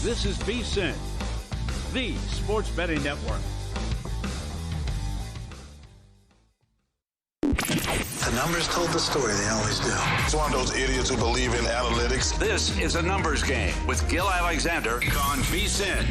This is VSiN, the sports betting network. The numbers told the story, they always do. It's one of those idiots who believe in analytics. This is a numbers game with Gil Alexander on VSiN.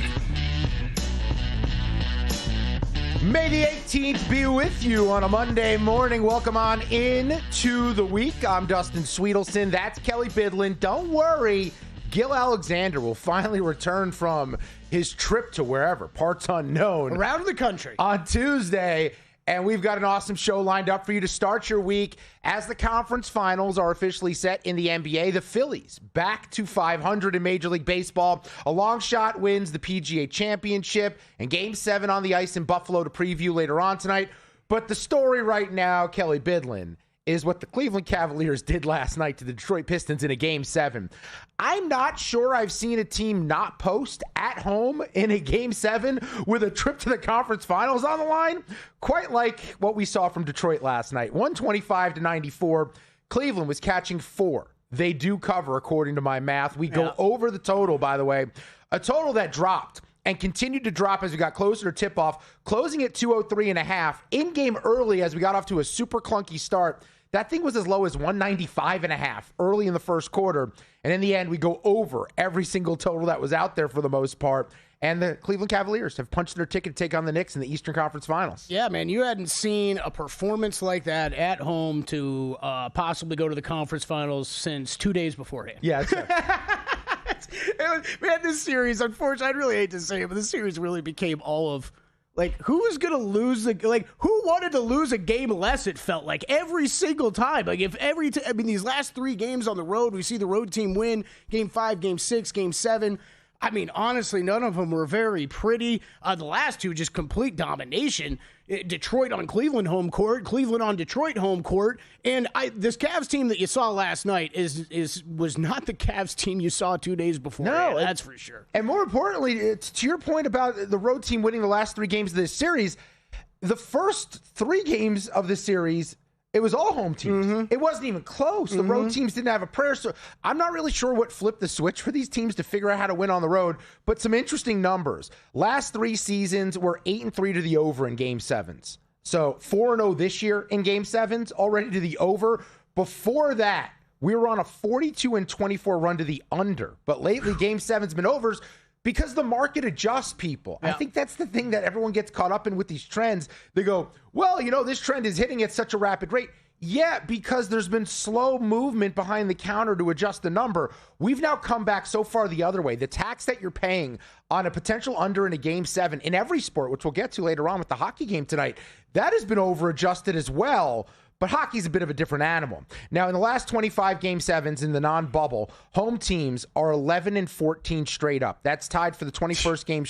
May the 18th be with you on a Monday morning. Welcome on into the week. I'm Dustin Sweetelson. That's Kelly Bidlin. Don't worry. Gil Alexander will finally return from his trip to wherever, parts unknown. Around the country. On Tuesday. And we've got an awesome show lined up for you to start your week as the conference finals are officially set in the NBA. The Phillies back to 500 in Major League Baseball. A long shot wins the PGA Championship and Game 7 on the ice in Buffalo to preview later on tonight. But the story right now, Kelly Bidlin, is what the Cleveland Cavaliers did last night to the Detroit Pistons in a Game 7. I'm not sure I've seen a team not post at home in a Game 7 with a trip to the conference finals on the line, quite like what we saw from Detroit last night. 125-94. Cleveland was catching 4. They do cover, according to my math. We go over the total, by the way, a total that dropped and continued to drop as we got closer to tip-off, closing at 203.5. In-game early as we got off to a super clunky start. That thing was as low as 195.5 early in the first quarter. And in the end, we go over every single total that was out there for the most part. And the Cleveland Cavaliers have punched their ticket to take on the Knicks in the Eastern Conference Finals. Yeah, man, you hadn't seen a performance like that at home to possibly go to the conference finals since 2 days beforehand. Yeah, Man, this series, unfortunately, I'd really hate to say it, but this series really became all of, who was going to lose who wanted to lose a game less, it felt like, every single time. These last 3 games on the road, we see the road team win, Game 5, Game 6, Game 7. I mean, honestly, none of them were very pretty. The last 2, just complete domination. Detroit on Cleveland home court, Cleveland on Detroit home court. And this Cavs team that you saw last night was not the Cavs team you saw 2 days before. No, that's for sure. And more importantly, to your point about the road team winning the last 3 games of this series, the first 3 games of the series, it was all home teams. Mm-hmm. It wasn't even close. The road teams didn't have a prayer. So I'm not really sure what flipped the switch for these teams to figure out how to win on the road, but some interesting numbers. Last 3 seasons were 8-3 to the over in Game 7s. So 4-0 this year in Game 7s, already to the over. Before that, we were on a 42-24 run to the under. But lately, Game 7's been overs because the market adjusts, people. Yeah. I think that's the thing that everyone gets caught up in with these trends. They go, well, this trend is hitting at such a rapid rate. Yeah, because there's been slow movement behind the counter to adjust the number. We've now come back so far the other way. The tax that you're paying on a potential under in a Game 7 in every sport, which we'll get to later on with the hockey game tonight, that has been over-adjusted as well. But hockey's a bit of a different animal. Now, in the last 25 Game 7s in the non-bubble, home teams are 11-14 straight up. That's tied for the 21st game,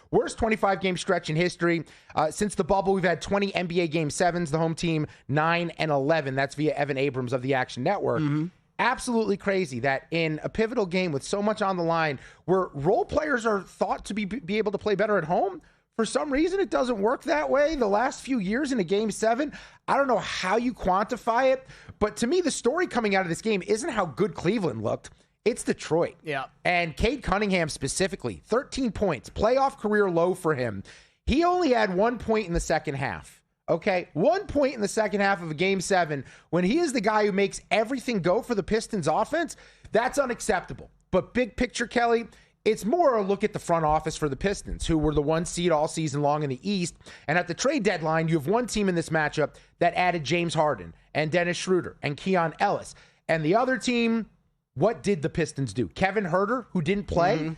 worst 25-game stretch in history. Since the bubble, we've had 20 NBA Game 7s. The home team, 9-11. That's via Evan Abrams of the Action Network. Mm-hmm. Absolutely crazy that in a pivotal game with so much on the line, where role players are thought to be able to play better at home, for some reason, it doesn't work that way. The last few years in a Game 7, I don't know how you quantify it, but to me, the story coming out of this game isn't how good Cleveland looked. It's Detroit. Yeah. And Cade Cunningham specifically, 13 points, playoff career low for him. He only had 1 point in the second half. Okay, 1 point in the second half of a Game 7 when he is the guy who makes everything go for the Pistons offense. That's unacceptable. But big picture, Kelly, it's more a look at the front office for the Pistons, who were the 1 seed all season long in the East. And at the trade deadline, you have one team in this matchup that added James Harden and Dennis Schroeder and Keon Ellis. And the other team, what did the Pistons do? Kevin Huerter, who didn't play? Mm-hmm.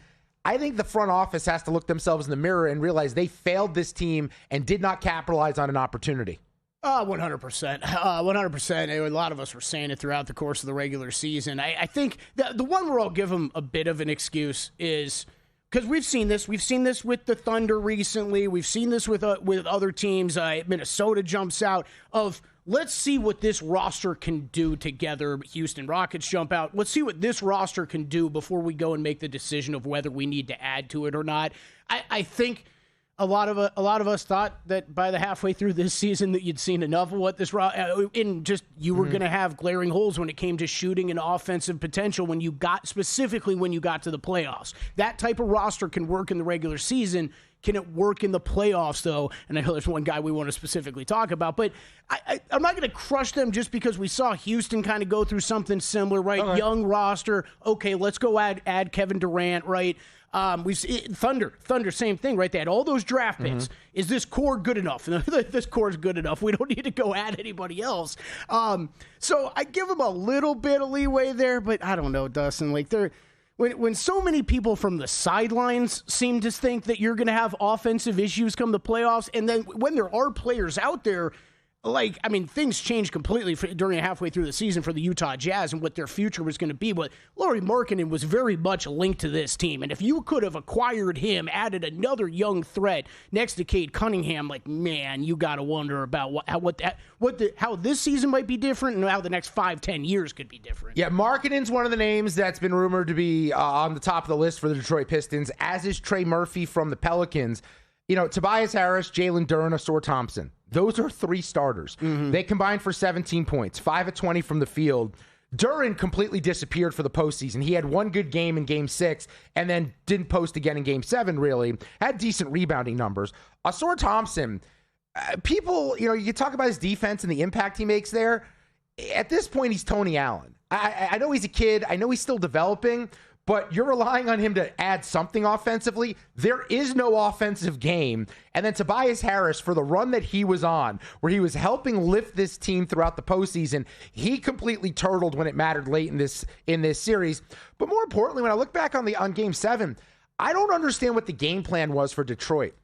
I think the front office has to look themselves in the mirror and realize they failed this team and did not capitalize on an opportunity. 100%. 100%. A lot of us were saying it throughout the course of the regular season. I think the one where I'll give them a bit of an excuse is because we've seen this. We've seen this with the Thunder recently. We've seen this with other teams. Minnesota jumps out of, let's see what this roster can do together. Houston Rockets jump out. Let's see what this roster can do before we go and make the decision of whether we need to add to it or not. I think a lot of us thought that by the halfway through this season that you'd seen enough of what this you were going to have glaring holes when it came to shooting and offensive potential when you got to the playoffs. That type of roster can work in the regular season. Can it work in the playoffs, though? And I know there's one guy we want to specifically talk about, but I'm not going to crush them just because we saw Houston kind of go through something similar, right? Okay. Young roster. Okay, let's go add Kevin Durant, right? Thunder, same thing, right? They had all those draft picks. Mm-hmm. Is this core good enough? This core is good enough. We don't need to go add anybody else. So I give them a little bit of leeway there, but I don't know, Dustin. Like when so many people from the sidelines seem to think that you're going to have offensive issues come the playoffs, and then when there are players out there, things changed completely during halfway through the season for the Utah Jazz and what their future was going to be. But Lauri Markkanen was very much linked to this team. And if you could have acquired him, added another young threat next to Cade Cunningham, you got to wonder about how this season might be different and how the next 5-10 years could be different. Yeah, Markkanen's one of the names that's been rumored to be on the top of the list for the Detroit Pistons, as is Trey Murphy from the Pelicans. Tobias Harris, Jalen Duren, Ausar Thompson. Those are 3 starters. Mm-hmm. They combined for 17 points, 5 of 20 from the field. Duren completely disappeared for the postseason. He had one good game in Game 6 and then didn't post again in Game 7, really. Had decent rebounding numbers. Ausar Thompson, people, you talk about his defense and the impact he makes there. At this point, he's Tony Allen. I know he's a kid. I know he's still developing. But you're relying on him to add something offensively. There is no offensive game. And then Tobias Harris, for the run that he was on, where he was helping lift this team throughout the postseason, he completely turtled when it mattered late in this series. But more importantly, when I look back on Game 7, I don't understand what the game plan was for Detroit.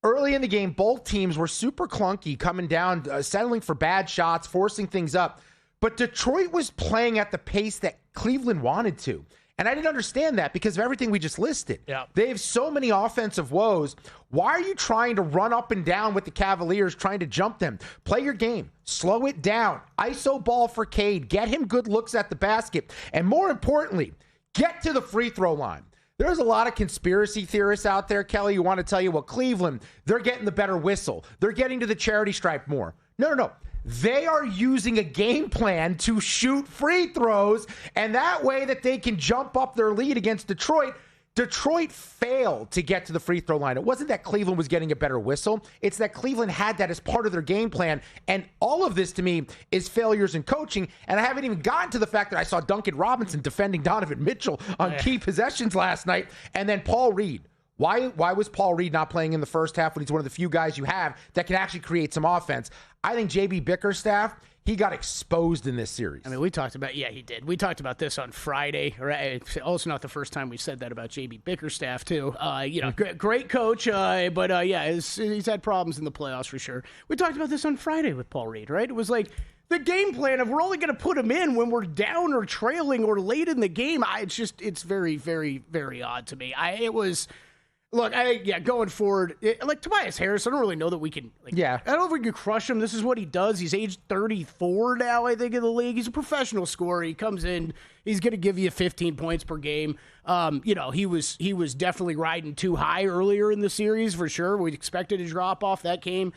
Early in the game, both teams were super clunky, coming down, settling for bad shots, forcing things up. But Detroit was playing at the pace that Cleveland wanted to. And I didn't understand that because of everything we just listed. Yeah. They have so many offensive woes. Why are you trying to run up and down with the Cavaliers, trying to jump them? Play your game. Slow it down. ISO ball for Cade. Get him good looks at the basket. And more importantly, get to the free throw line. There's a lot of conspiracy theorists out there, Kelly, who want to tell you, well, Cleveland, they're getting the better whistle. They're getting to the charity stripe more. No. They are using a game plan to shoot free throws, and that way that they can jump up their lead against Detroit. Detroit failed to get to the free throw line. It wasn't that Cleveland was getting a better whistle. It's that Cleveland had that as part of their game plan. And all of this, to me, is failures in coaching. And I haven't even gotten to the fact that I saw Duncan Robinson defending Donovan Mitchell on key possessions last night. And then Paul Reed. Why was Paul Reed not playing in the first half when he's one of the few guys you have that can actually create some offense? I think JB Bickerstaff, he got exposed in this series. We talked about, he did. We talked about this on Friday. Right? It's also not the first time we've said that about JB Bickerstaff, too. Great coach, but he's had problems in the playoffs for sure. We talked about this on Friday with Paul Reed, right? It was like the game plan of we're only going to put him in when we're down or trailing or late in the game. It's very, very, very odd to me. Going forward, like Tobias Harris, I don't really know that we can. I don't know if we can crush him. This is what he does. He's age 34 now, I think, in the league. He's a professional scorer. He comes in. He's going to give you 15 points per game. He was definitely riding too high earlier in the series for sure. We expected a drop off that game.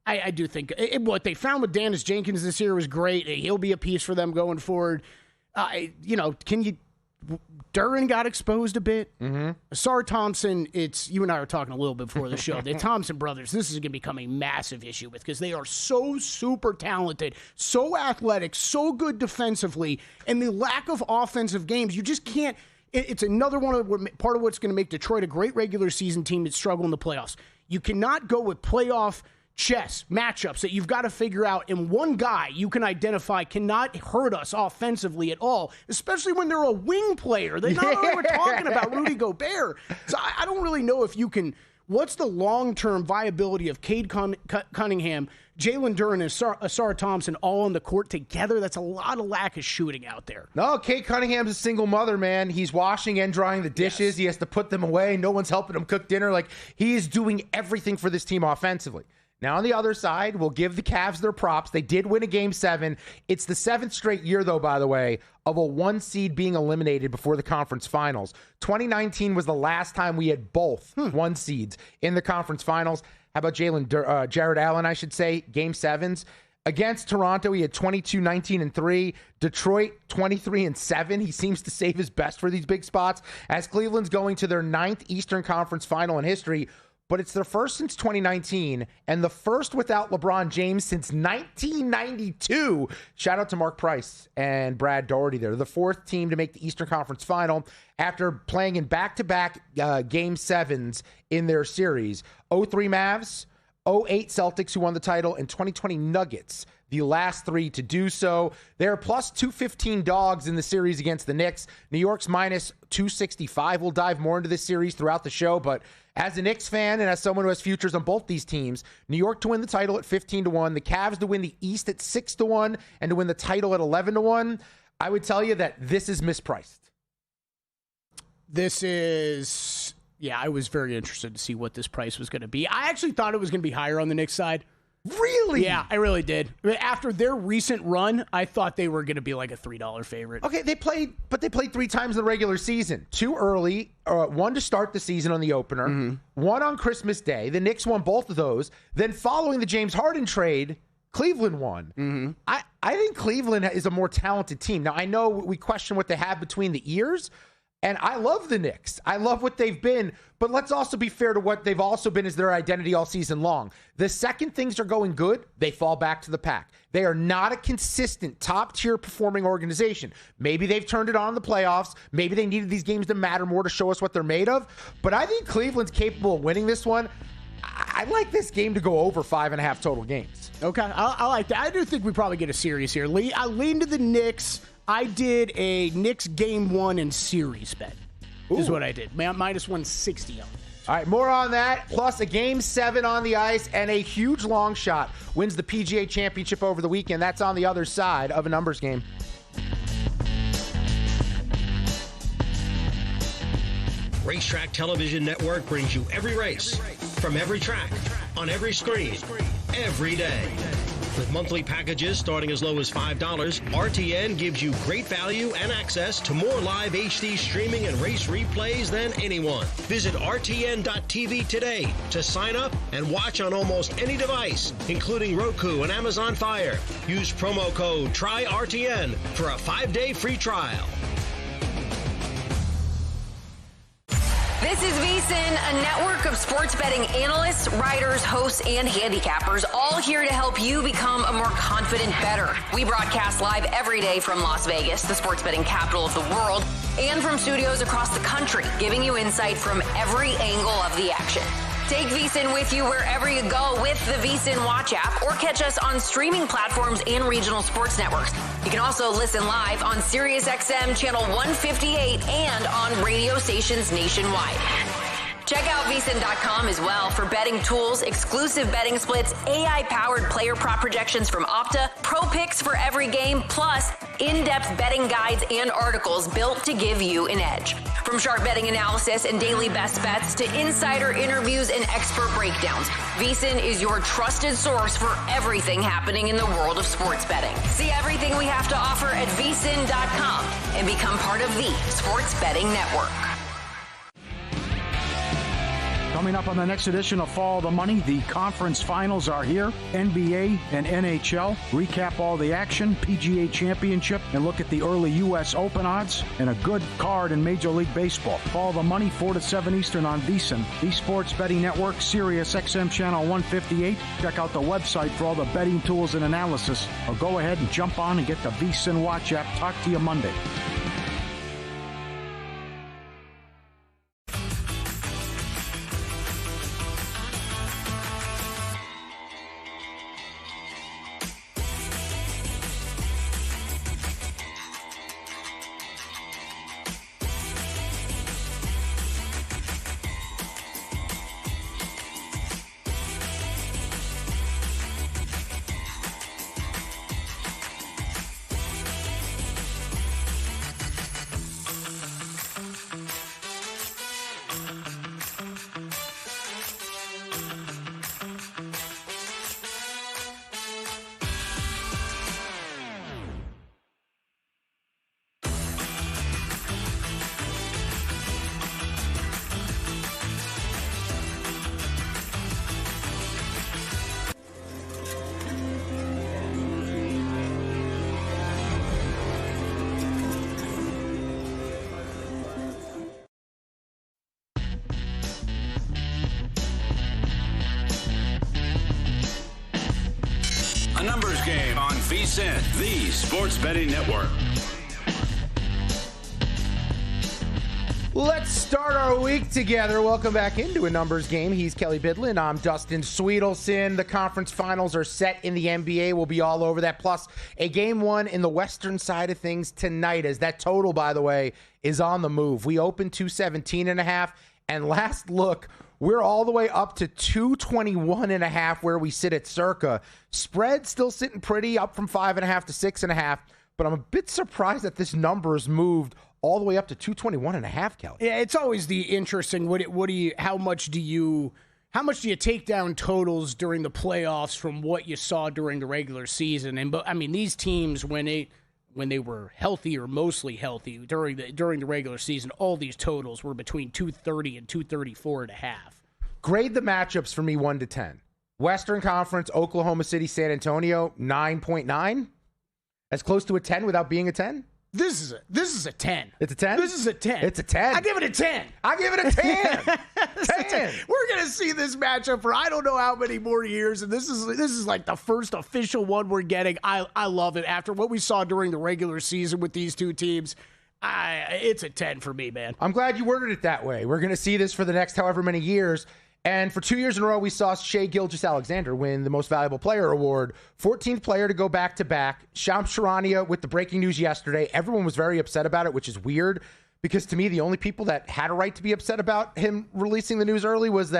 I do think what they found with Dennis Jenkins this year was great. He'll be a piece for them going forward. Duren got exposed a bit. Mm-hmm. Ausar Thompson, you and I were talking a little bit before the show. The Thompson brothers, this is going to become a massive issue because they are so super talented, so athletic, so good defensively, and the lack of offensive games, you just can't. It's another part of what's going to make Detroit a great regular season team that struggle in the playoffs. You cannot go with playoff chess matchups that you've got to figure out, and one guy you can identify cannot hurt us offensively at all, especially when they're a wing player. They not only were talking about Rudy Gobert. So I don't really know if you can. What's the long-term viability of Cade Cunningham, Jalen Duren, and Ausar Thompson all on the court together? That's a lot of lack of shooting out there. No, Cade Cunningham's a single mother, man. He's washing and drying the dishes. Yes. He has to put them away. No one's helping him cook dinner. He is doing everything for this team offensively. Now, on the other side, we'll give the Cavs their props. They did win a Game 7. It's the 7th straight year, though, by the way, of a 1 seed being eliminated before the conference finals. 2019 was the last time we had both 1 seeds in the conference finals. How about Jared Allen, I should say, Game 7s? Against Toronto, he had 22, 19, and 3. Detroit, 23 and 7. He seems to save his best for these big spots. As Cleveland's going to their 9th Eastern Conference final in history, but it's their first since 2019 and the first without LeBron James since 1992. Shout out to Mark Price and Brad Daugherty there. The 4th team to make the Eastern Conference final after playing in back-to-back Game 7s in their series. 03 Mavs, 08 Celtics, who won the title, and 2020 Nuggets, the last 3 to do so. They're plus 215 dogs in the series against the Knicks. New York's minus 265. We'll dive more into this series throughout the show, but as a Knicks fan and as someone who has futures on both these teams, New York to win the title at 15-1, the Cavs to win the East at 6-1, and to win the title at 11-1, I would tell you that this is mispriced. This is, yeah, I was very interested to see what this price was going to be. I actually thought it was going to be higher on the Knicks side. Really? Yeah, I really did. After their recent run, I thought they were going to be like a $3 favorite. Okay, they played 3 times in the regular season. 2 early, 1 to start the season on the opener, 1 on Christmas Day. The Knicks won both of those. Then following the James Harden trade, Cleveland won. I think Cleveland is a more talented team. Now, I know we question what they have between the ears, and I love the Knicks. I love what they've been, but let's also be fair to what they've also been as their identity all season long. The second things are going good, they fall back to the pack. They are not a consistent top-tier performing organization. Maybe they've turned it on in the playoffs. Maybe they needed these games to matter more to show us what they're made of. But I think Cleveland's capable of winning this one. I like this game to go over 5.5 total games. Okay, I like that. I do think we probably get a series here. I lean to the Knicks. I did a Knicks Game 1 and series bet. Is what I did. Minus 160 on it. All right, more on that. Plus a Game 7 on the ice and a huge long shot wins the PGA Championship over the weekend. That's on the other side of a numbers game. Racetrack Television Network brings you every race, from every track, on every screen, every day. With monthly packages starting as low as $5, RTN gives you great value and access to more live HD streaming and race replays than anyone. Visit RTN.tv today to sign up and watch on almost any device, including Roku and Amazon Fire. Use promo code TRYRTN for a 5-day free trial. This is VSiN, a network of sports betting analysts, writers, hosts, and handicappers, all here to help you become a more confident bettor. We broadcast live every day from Las Vegas, the sports betting capital of the world, and from studios across the country, giving you insight from every angle of the action. Take VSiN with you wherever you go with the VSiN Watch app, or catch us on streaming platforms and regional sports networks. You can also listen live on SiriusXM Channel 158 and on radio stations nationwide. Check out VSiN.com as well for betting tools, exclusive betting splits, AI-powered player prop projections from Opta, pro picks for every game, plus in-depth betting guides and articles built to give you an edge. From sharp betting analysis and daily best bets to insider interviews and expert breakdowns, VSiN is your trusted source for everything happening in the world of sports betting. See everything we have to offer at VSiN.com and become part of the Sports Betting Network. Coming up on the next edition of Follow the Money, the conference finals are here. NBA and NHL. Recap all the action, PGA Championship, and look at the early U.S. Open odds, and a good card in Major League Baseball. Follow the Money, 4 to 7 Eastern on VSiN, the Sports Betting Network, SiriusXM Channel 158. Check out the website for all the betting tools and analysis, or go ahead and jump on and get the VSiN Watch app. Talk to you Monday. Game on VSiN, the Sports Betting Network. Let's start our week together. Welcome back into a numbers game. He's Kelly Bidlin. I'm Dustin Sweetelson. The conference finals are set in the NBA. We'll be all over that. Plus, a game one in the western side of things tonight, as that total, by the way, is on the move. We opened 217.5, and last look, we're all the way up to 221.5 where we sit at circa. Spread still sitting pretty, up from 5.5 to 6.5, but I'm a bit surprised that this number has moved all the way up to 221.5, Kelly. Yeah, it's always the interesting. How much do you take down totals during the playoffs from what you saw during the regular season? And but I mean, these teams when they were healthy or mostly healthy during the regular season, all these totals were between 230 and 234.5. Grade the matchups for me 1 to 10. Western Conference, Oklahoma City, San Antonio, 9.9. That's close to a 10 without being a 10. This is a 10. It's a 10? This is a 10. It's a 10. I give it a 10. I give it a 10. 10. We're going to see this matchup for I don't know how many more years, and this is like the first official one we're getting. I love it. After what we saw during the regular season with these two teams, it's a 10 for me, man. I'm glad you worded it that way. We're going to see this for the next however many years. And for 2 years in a row, we saw Shai Gilgeous-Alexander win the Most Valuable Player award. 14th player to go back-to-back. Shams Charania with the breaking news yesterday. Everyone was very upset about it, which is weird, because to me, the only people that had a right to be upset about him releasing the news early was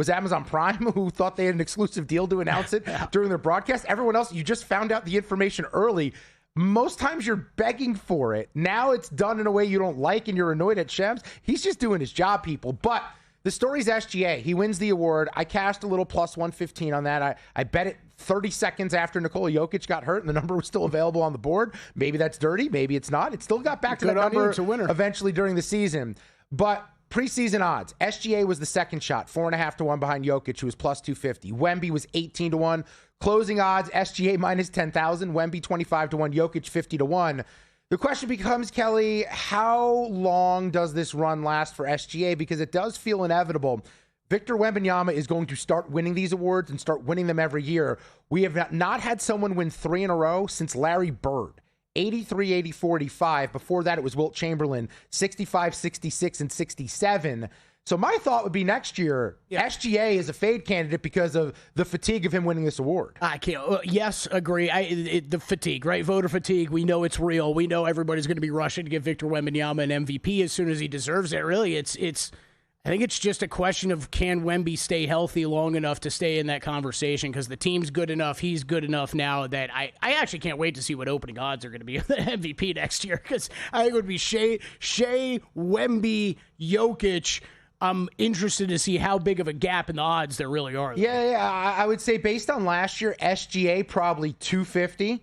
Amazon Prime, who thought they had an exclusive deal to announce it during their broadcast. Everyone else, you just found out the information early. Most times you're begging for it. Now it's done in a way you don't like, and you're annoyed at Shams. He's just doing his job, people. But the story's SGA. He wins the award. I cashed a little plus 115 on that. I bet it 30 seconds after Nikola Jokic got hurt, and the number was still available on the board. Maybe that's dirty. Maybe it's not. It still got back to that number eventually during the season. But preseason odds, SGA was the second shot, 4.5 to 1 behind Jokic, who was plus 250. Wemby was 18 to 1. Closing odds, SGA minus 10,000. Wemby 25 to 1. Jokic 50 to 1. The question becomes, Kelly, how long does this run last for SGA? Because it does feel inevitable. Victor Wembanyama is going to start winning these awards and start winning them every year. We have not had someone win 3 in a row since Larry Bird. 83, 84, 85. Before that, it was Wilt Chamberlain, 65, 66, and 67. So my thought would be next year, SGA is a fade candidate because of the fatigue of him winning this award. I can't. Yes, agree. The fatigue, right? Voter fatigue. We know it's real. We know everybody's going to be rushing to give Victor Wembanyama an MVP as soon as he deserves it. Really, it's. I think it's just a question of can Wemby stay healthy long enough to stay in that conversation, because the team's good enough, he's good enough now that I actually can't wait to see what opening odds are going to be of the MVP next year, because I think it would be Shai, Wemby, Jokic. I'm interested to see how big of a gap in the odds there really are. Yeah. I would say based on last year, SGA probably 250,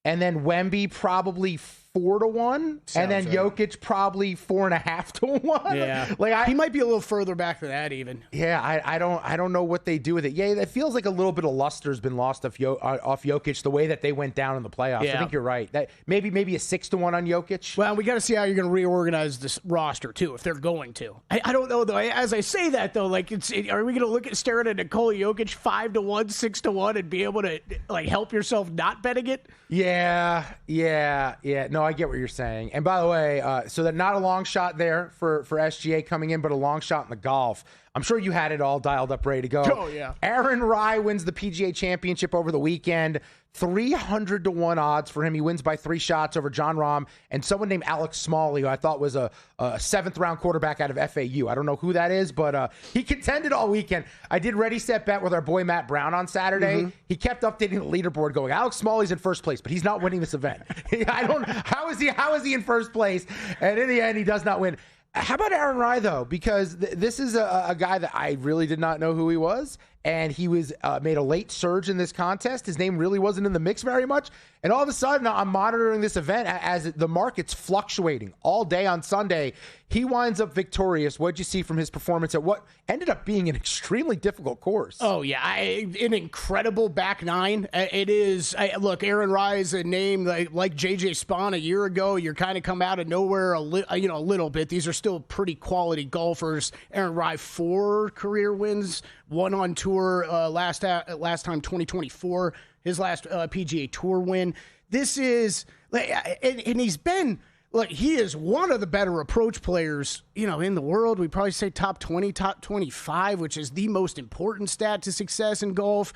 and then Wemby probably 4 to 1, and then Jokic probably 4.5 to 1. Yeah, he might be a little further back than that even. Yeah, I don't know what they do with it. Yeah, it feels like a little bit of luster has been lost off Jokic the way that they went down in the playoffs. Yeah. I think you're right. That maybe a 6 to 1 on Jokic. Well, we got to see how you're going to reorganize this roster too, if they're going to. I don't know though. As I say that though, like are we going to stare at Nikola Jokic 5 to 1, 6 to 1, and be able to like help yourself not betting it? Yeah. No, I get what you're saying. And by the way, so that not a long shot there for SGA coming in, but a long shot in the golf. I'm sure you had it all dialed up, ready to go. Oh, yeah. Aaron Rai wins the PGA Championship over the weekend. 300 to 1 odds for him. He wins by 3 shots over Jon Rahm and someone named Alex Smalley, who I thought was a 7th-round quarterback out of FAU. I don't know who that is, but he contended all weekend. I did Ready, Set, Bet with our boy Matt Brown on Saturday. Mm-hmm. He kept updating the leaderboard going, Alex Smalley's in first place, but he's not winning this event. How is he in first place? And in the end, he does not win. How about Aaron Rai, though? Because this is a guy that I really did not know who he was, and he was made a late surge in this contest. His name really wasn't in the mix very much. And all of a sudden, I'm monitoring this event as the market's fluctuating all day on Sunday. He winds up victorious. What'd you see from his performance at what ended up being an extremely difficult course? Oh, yeah. An incredible back nine. It is. Look, Aaron Rai is a name like J.J. Spawn a year ago. You're kind of come out of nowhere a little bit. These are still pretty quality golfers. Aaron Rai, 4 career wins won on tour last time 2024, his last PGA Tour win. This is, and he's been, look, he is one of the better approach players, in the world. We'd probably say top 20, top 25, which is the most important stat to success in golf.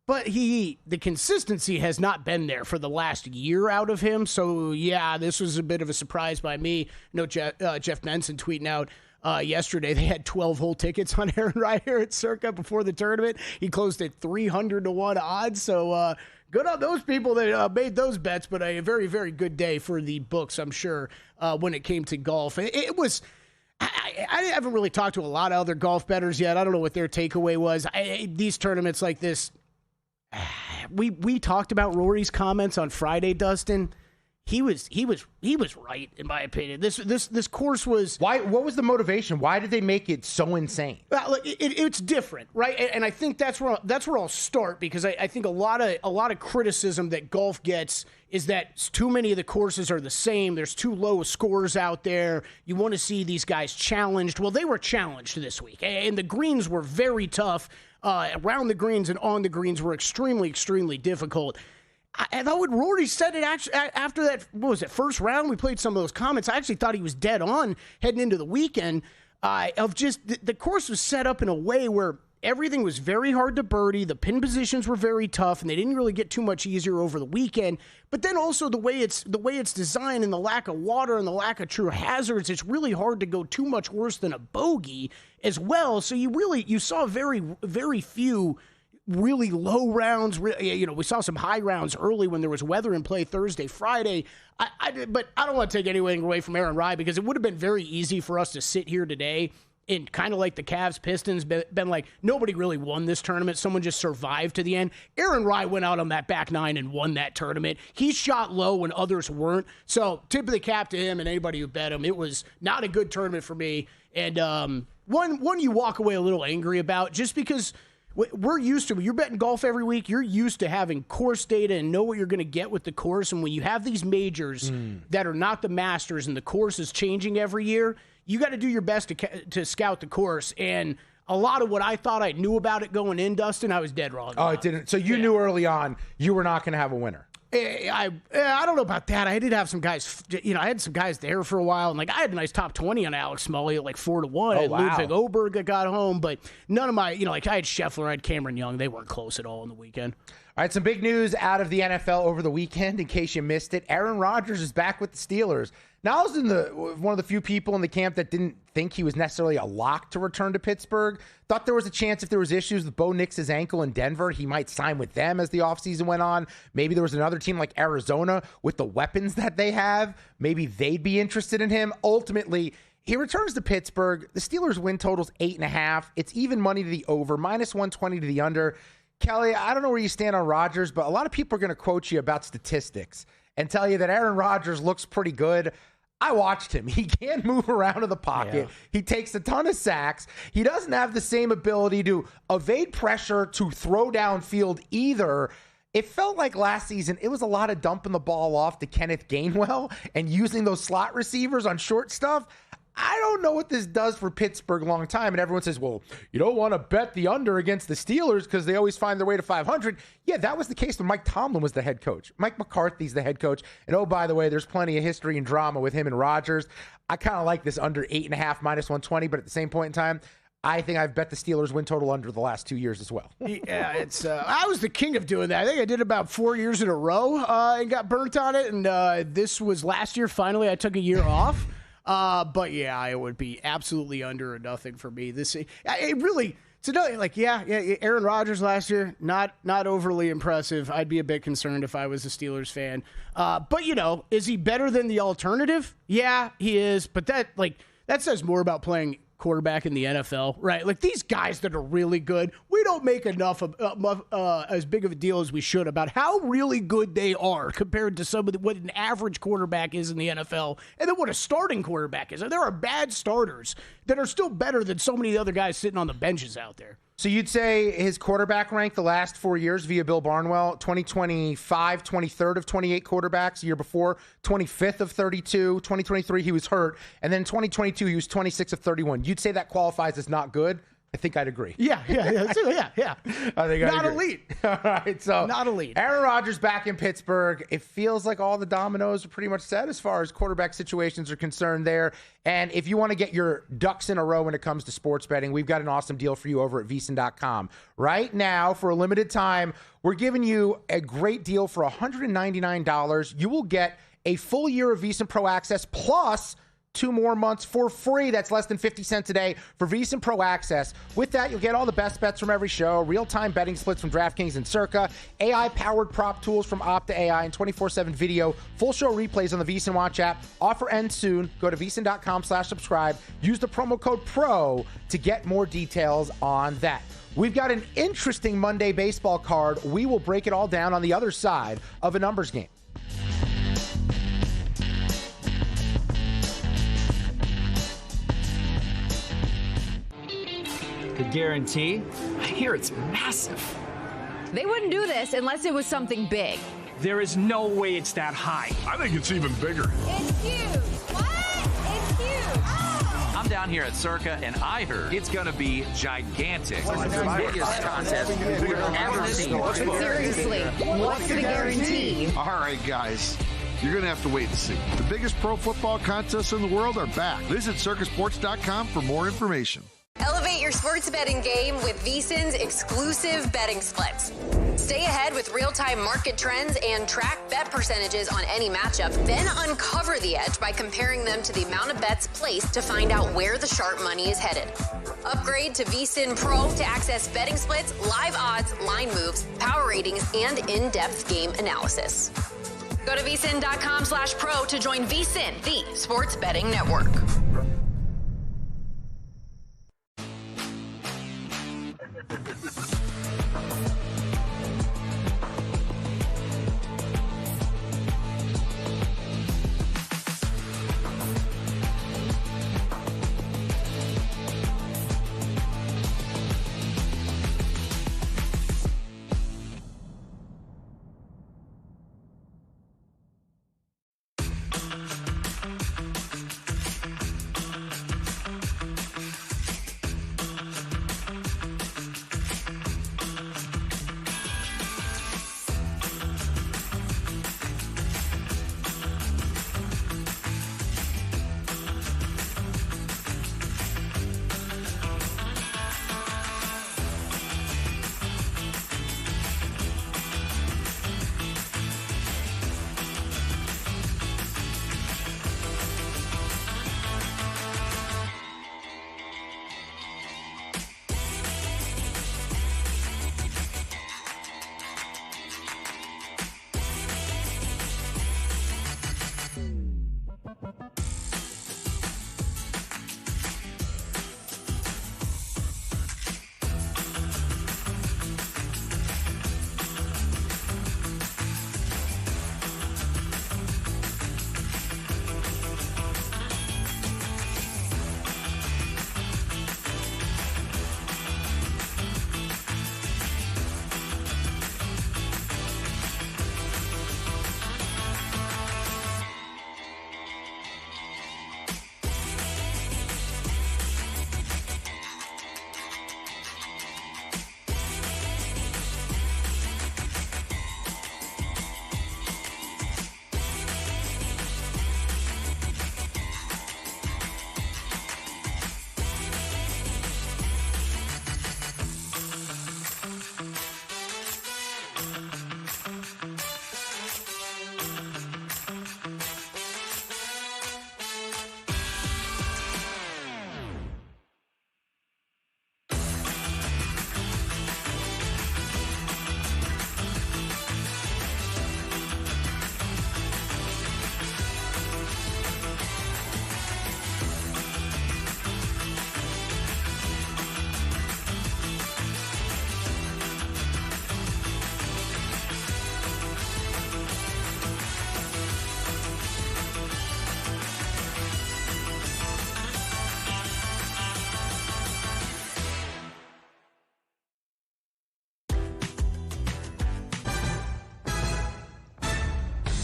But the consistency has not been there for the last year out of him. So, yeah, this was a bit of a surprise by me. I know Jeff Benson tweeting out yesterday they had 12-hole tickets on Aaron Rodgers at Circa before the tournament. He closed at 300-1 odds. So, good on those people that made those bets, but a very, very good day for the books, I'm sure, when it came to golf. It was... I haven't really talked to a lot of other golf bettors yet. I don't know what their takeaway was. These tournaments like this... We talked about Rory's comments on Friday, Dustin. He was right, in my opinion. This course was... Why? What was the motivation? Why did they make it so insane? Well, it's different, right? And I think that's where I'll start, because I think a lot of criticism that golf gets is that too many of the courses are the same. There's too low scores out there. You want to see these guys challenged. Well, they were challenged this week, and the greens were very tough. Around the greens and on the greens were extremely, extremely difficult. I thought what Rory said it actually after that, what was it, first round? We played some of those comments. I actually thought he was dead on heading into the weekend of just the course was set up in a way where everything was very hard to birdie. The pin positions were very tough, and they didn't really get too much easier over the weekend. But then also the way it's designed and the lack of water and the lack of true hazards, it's really hard to go too much worse than a bogey as well. So you saw very, very few really low rounds. We saw some high rounds early when there was weather in play Thursday, Friday. But I don't want to take anything away from Aaron Rodgers, because it would have been very easy for us to sit here today and kind of like the Cavs Pistons, been like, nobody really won this tournament. Someone just survived to the end. Aaron Rodgers went out on that back nine and won that tournament. He shot low when others weren't. So tip of the cap to him and anybody who bet him. It was not a good tournament for me. And one you walk away a little angry about, just because we're used to, when you're betting golf every week, you're used to having course data and know what you're going to get with the course. And when you have these majors that are not the Masters and the course is changing every year, you got to do your best to scout the course. And a lot of what I thought I knew about it going in, Dustin, I was dead wrong. Oh, it didn't. So you knew early on you were not going to have a winner. I don't know about that. I did have some guys, I had some guys there for a while, and I had a nice top 20 on Alex Smalley at 4-1. I had Ludwig Oberg that got home, but none of my, I had Scheffler, I had Cameron Young. They weren't close at all on the weekend. All right, some big news out of the NFL over the weekend, in case you missed it. Aaron Rodgers is back with the Steelers. Now, I was one of the few people in the camp that didn't think he was necessarily a lock to return to Pittsburgh. Thought there was a chance if there was issues with Bo Nix's ankle in Denver, he might sign with them as the offseason went on. Maybe there was another team like Arizona with the weapons that they have. Maybe they'd be interested in him. Ultimately, he returns to Pittsburgh. The Steelers win total's 8.5. It's even money to the over, -120 to the under. Kelly, I don't know where you stand on Rodgers, but a lot of people are going to quote you about statistics and tell you that Aaron Rodgers looks pretty good. I watched him. He can't move around in the pocket. Yeah. He takes a ton of sacks. He doesn't have the same ability to evade pressure, to throw downfield either. It felt like last season it was a lot of dumping the ball off to Kenneth Gainwell and using those slot receivers on short stuff. I don't know what this does for Pittsburgh long time. And everyone says, well, you don't want to bet the under against the Steelers because they always find their way to 500. Yeah, that was the case when Mike Tomlin was the head coach. Mike McCarthy's the head coach. And oh, by the way, there's plenty of history and drama with him and Rodgers. I kind of like this under 8.5 -120, but at the same point in time, I think I've bet the Steelers win total under the last 2 years as well. Yeah, it's. I was the king of doing that. I think I did about 4 years in a row and got burnt on it. And this was last year. Finally, I took a year off. But yeah, it would be absolutely under or nothing for me. It really, it's another, Aaron Rodgers last year, not overly impressive. I'd be a bit concerned if I was a Steelers fan. But is he better than the alternative? Yeah, he is. But that says more about playing quarterback in the NFL, right? Like these guys that are really good, we don't make enough of as big of a deal as we should about how really good they are compared to what an average quarterback is in the NFL, and then what a starting quarterback is. And there are bad starters that are still better than so many other guys sitting on the benches out there. So you'd say his quarterback rank the last 4 years via Bill Barnwell, 2025, 23rd of 28 quarterbacks. The year before, 25th of 32. 2023, he was hurt. And then 2022, he was 26 of 31. You'd say that qualifies as not good? I think I'd agree. Yeah. I think I'd Not agree. elite. All right, so Not elite. Aaron Rodgers back in Pittsburgh. It feels like all the dominoes are pretty much set as far as quarterback situations are concerned there. And if you want to get your ducks in a row when it comes to sports betting, we've got an awesome deal for you over at VSiN.com. Right now, for a limited time, we're giving you a great deal for $199. You will get a full year of VSiN Pro Access plus 2 more months for free. That's less than 50 cents a day for VSiN Pro Access. With that, you'll get all the best bets from every show, real-time betting splits from DraftKings and Circa, AI-powered prop tools from Opta AI, and 24/7 video, full show replays on the VSiN Watch app. Offer ends soon. Go to VSiN.com/subscribe. Use the promo code PRO to get more details on that. We've got an interesting Monday baseball card. We will break it all down on the other side of a numbers game. The guarantee? I hear it's massive. They wouldn't do this unless it was something big. There is no way it's that high. I think it's even bigger. It's huge. What? It's huge. Oh. I'm down here at Circa, and I heard it's going to be gigantic. It's the biggest contest we've ever seen. Seriously, what's the guarantee? All right, guys. You're going to have to wait and see. The biggest pro football contests in the world are back. Visit circasports.com for more information. Elevate your sports betting game with VSiN's exclusive betting splits. Stay ahead with real-time market trends and track bet percentages on any matchup. Then uncover the edge by comparing them to the amount of bets placed to find out where the sharp money is headed. Upgrade to VSiN Pro to access betting splits, live odds, line moves, power ratings, and in-depth game analysis. Go to VSiN.com/pro to join VSiN, the sports betting network.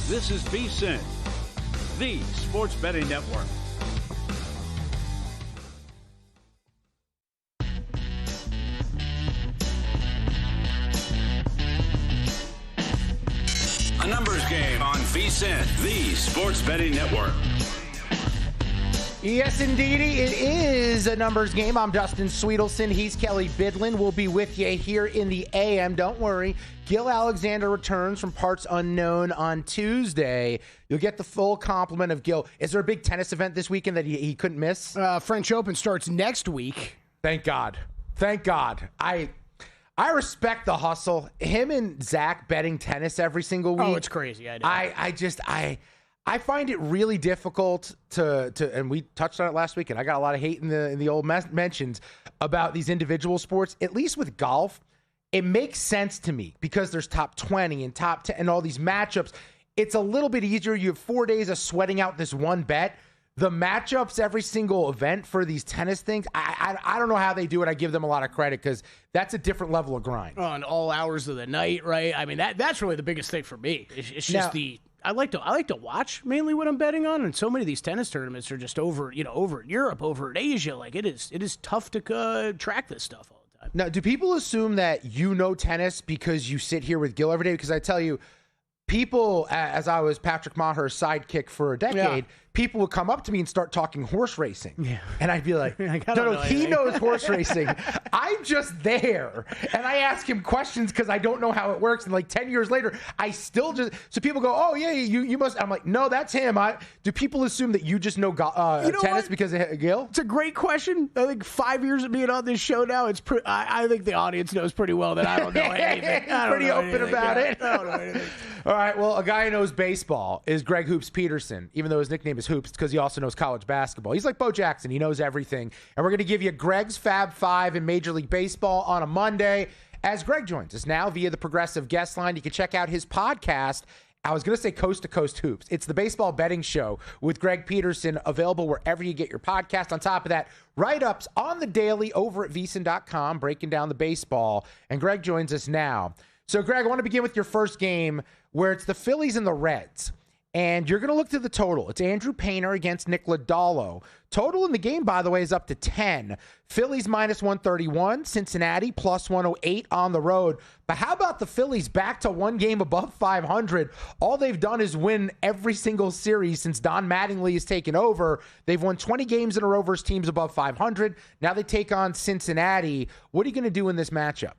This is VSiN, the sports betting network. Game on VSiN, the Sports Betting Network. Yes, indeedy, it is a numbers game. I'm Dustin Sweetelson. He's Kelly Bidlin. We'll be with you here in the AM. Don't worry. Gil Alexander returns from parts unknown on Tuesday. You'll get the full complement of Gil. Is there a big tennis event this weekend that he couldn't miss? French Open starts next week. Thank God. Thank God. I respect the hustle. Him and Zach betting tennis every single week. Oh, it's crazy. I know. I find it really difficult to and we touched on it last week, and I got a lot of hate in the old mentions about these individual sports. At least with golf, it makes sense to me because there's top 20 and top 10 and all these matchups. It's a little bit easier. You have 4 days of sweating out this one bet. The matchups every single event for these tennis things, I don't know how they do it. I give them a lot of credit because that's a different level of grind. On all hours of the night, right? I mean, that's really the biggest thing for me. It's just I like to watch mainly what I'm betting on, and so many of these tennis tournaments are just over in Europe, over in Asia. Like it is tough to track this stuff all the time. Now, do people assume that you know tennis because you sit here with Gil every day? Because I tell you, people, as I was Patrick Maher's sidekick for a decade, people would come up to me and start talking horse racing. Yeah. And I'd be like, no, he knows horse racing. I'm just there. And I ask him questions because I don't know how it works. And like 10 years later, I still just, so people go, oh, yeah, you must. I'm like, no, that's him. Do people assume that you just know tennis because of Gil? It's a great question. I think 5 years of being on this show now, I think the audience knows pretty well that I don't know anything. Pretty open about it. I don't know anything. All right, well, a guy who knows baseball is Greg Hoops Peterson, even though his nickname is Hoops because he also knows college basketball. He's like Bo Jackson. He knows everything. And we're going to give you Greg's Fab 5 in Major League Baseball on a Monday. As Greg joins us now via the Progressive Guest Line, you can check out his podcast. I was going to say Coast to Coast Hoops. It's the baseball betting show with Greg Peterson, available wherever you get your podcast. On top of that, write-ups on the daily over at VSiN.com, breaking down the baseball. And Greg joins us now. So, Greg, I want to begin with your first game where it's the Phillies and the Reds. And you're going to look to the total. It's Andrew Painter against Nick Lodolo. Total in the game, by the way, is up to 10. Phillies minus 131, Cincinnati plus 108 on the road. But how about the Phillies back to one game above 500? All they've done is win every single series since Don Mattingly has taken over. They've won 20 games in a row versus teams above 500. Now they take on Cincinnati. What are you going to do in this matchup?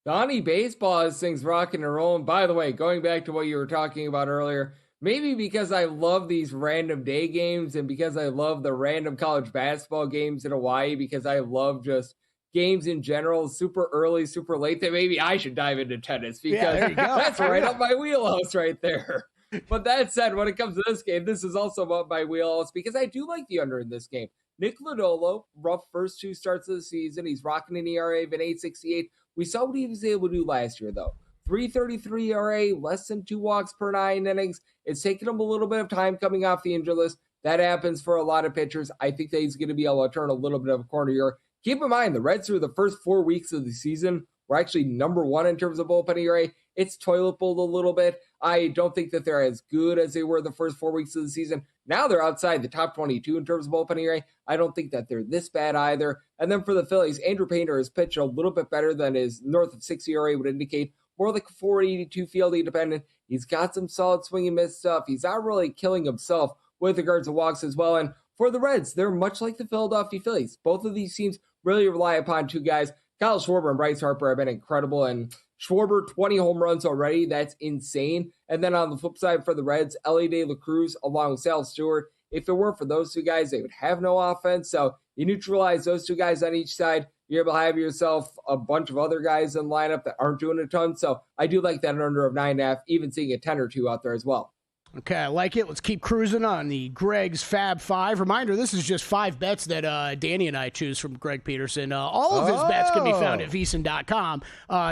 Donnie Baseball has things rocking and rolling. By the way, going back to what you were talking about earlier, maybe because I love these random day games and because I love the random college basketball games in Hawaii, because I love just games in general, super early, super late, that maybe I should dive into tennis because that's right up my wheelhouse right there. But that said, when it comes to this game, this is also up my wheelhouse because I do like the under in this game. Nick Lodolo, rough first two starts of the season. He's rocking an ERA of an 8.68. We saw what he was able to do last year, though. 3.33 ERA, less than 2 walks per 9 innings. It's taken him a little bit of time coming off the injury list. That happens for a lot of pitchers. I think that he's going to be able to turn a little bit of a corner here. Keep in mind, the Reds through the first 4 weeks of the season were actually number 1 in terms of bullpen ERA. It's toilet bowled a little bit. I don't think that they're as good as they were the first 4 weeks of the season. Now they're outside the top 22 in terms of bullpen ERA. I don't think that they're this bad either. And then for the Phillies, Andrew Painter has pitched a little bit better than his north of 6 ERA would indicate. More like a 4.82 fielding dependent. He's got some solid swing and miss stuff. He's not really killing himself with regards to walks as well. And for the Reds, they're much like the Philadelphia Phillies. Both of these teams really rely upon 2 guys. Kyle Schwarber and Bryce Harper have been incredible, and Schwarber, 20 home runs already. That's insane. And then on the flip side for the Reds, Elly De La Cruz along with Sal Stewart. If it weren't for those 2 guys, they would have no offense. So you neutralize those 2 guys on each side. You're able to have yourself a bunch of other guys in lineup that aren't doing a ton. So I do like that under of 9.5, even seeing a 10 or 2 out there as well. Okay, I like it. Let's keep cruising on the Greg's Fab 5. Reminder, this is just 5 bets that Danny and I choose from Greg Peterson. All of his bets can be found at VSiN.com